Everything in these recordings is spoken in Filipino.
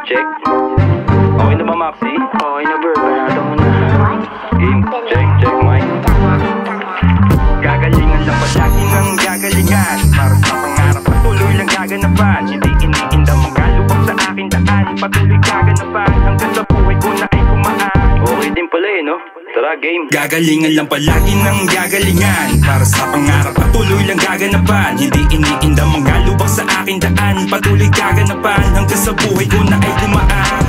Check. Okay na ba, Maxi? Okay na, bro. Panalo mo na. Game. Check, check, mic. Gagalingan lang palagi ng gagalingan. Para sa pangarap, patuloy lang gaganapan. Hindi iniinda magalubog sa aking daan. Patuloy gaganapan hanggang sa buhay ko na ay kumaan. Okay din pala no? Tara, game. Gagalingan lang palagi ng gagalingan. Para sa pangarap, patuloy lang gaganapan. Hindi iniinda magalubog sa aking daan. Patuloy gaganapan hanggang sa buhay ko na ay kumaan.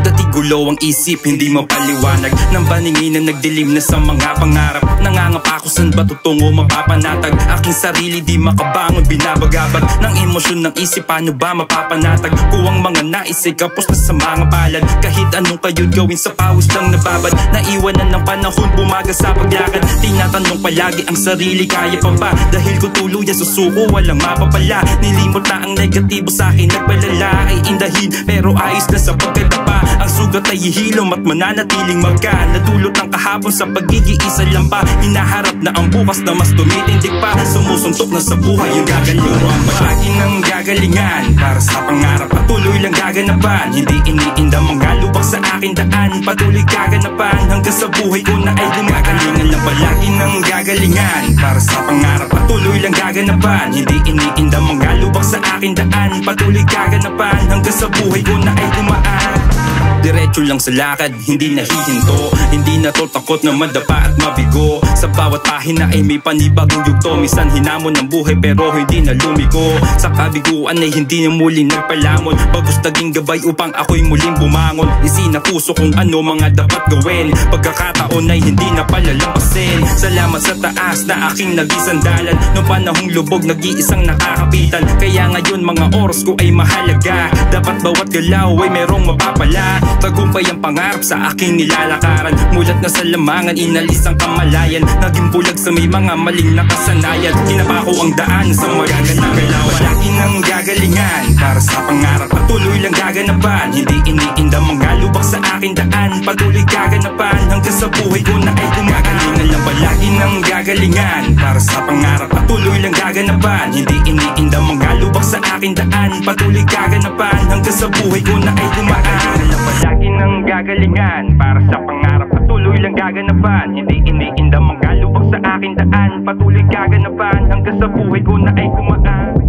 Dati gulo ang isip, hindi mapaliwanag ng paningin na nagdilim na sa mga pangarap. Nangangapa ako saan ba tutungo mapapanatag aking sarili, di makabangon, binabagabag ng emosyon ng isip, paano ba mapapanatag ko ang mga nais ay kapos na sa mga palad. Kahit anong kayo gawin sa pawis lang nababad, naiwanan ng panahon, bumaga sa paglakad. Tinatanong palagi ang sarili, kaya pa ba? Dahil kung tuluyan susuko, walang mapapala. Nilimot na ang negatibo sa akin, nagbalala ay indahin, pero ayos na sa pagkatapa. Ang sugat ay hihilom at mananatiling magka. Nadulot ang kahapon sa pag-iisa lang pa. Hinaharap na ang bukas na mas tumitindig pa. Sumusuntok na sa buhay yung gagalingan. Palagi ng gagalingan. Para sa pangarap, patuloy lang gaganapan. Hindi iniinda magalubog sa aking daan. Patuloy gaganapan hanggang sa buhay ko na ay gumagalingan lang. Palagi ng gagalingan. Para sa pangarap, patuloy lang gaganapan. Hindi iniinda magalubog sa aking daan. Patuloy gaganapan hanggang sa buhay ko na ay gumaan. Diretso lang sa lakad, hindi nahihinto. Hindi na to takot na madapa at mabigo. Sa bawat pahina ay may panibagong yugto. Minsan hinamon ng buhay pero hindi na lumiko. Sa kabiguan ay hindi na muli nagpalamon. Bagus naging gabay upang ako'y muling bumangon. Isinapuso kung ano mga dapat gawin. Pagkakataon ay hindi na palalampasin. Salamat sa taas na aking nagisandalan. Noong panahong lubog nag-iisang nakakapitan. Kaya ngayon mga oras ko ay mahalaga. Dapat bawat galaw ay merong mapapala. Tagumpay ang pangarap sa aking nilalakaran. Mulat na sa lamangan, inalis ang kamalayan. Naging bulag sa may mga maling nakasanayan. Kinapako ang daan sa magaganang galawan. Palagi ng gagalingan. Para sa pangarap, patuloy lang gaganapan. Hindi iniinda magalubog sa aking daan. Patuloy gaganapan hanggang sa buhay ko na ay gumagalingan lang. Palagi ng gagalingan. Para sa pangarap, patuloy lang gaganapan. Hindi iniinda magalubog sa aking daan. Patuloy gaganapan hanggang sa buhay ko na ay gumaan. Palagi ng gagalingan. Para sa pangarap, patuloy lang gaganapan. Hindi iniinda magalubog sa aking daan. Patuloy gaganapan hanggang sa buhay ko na ay gumaan.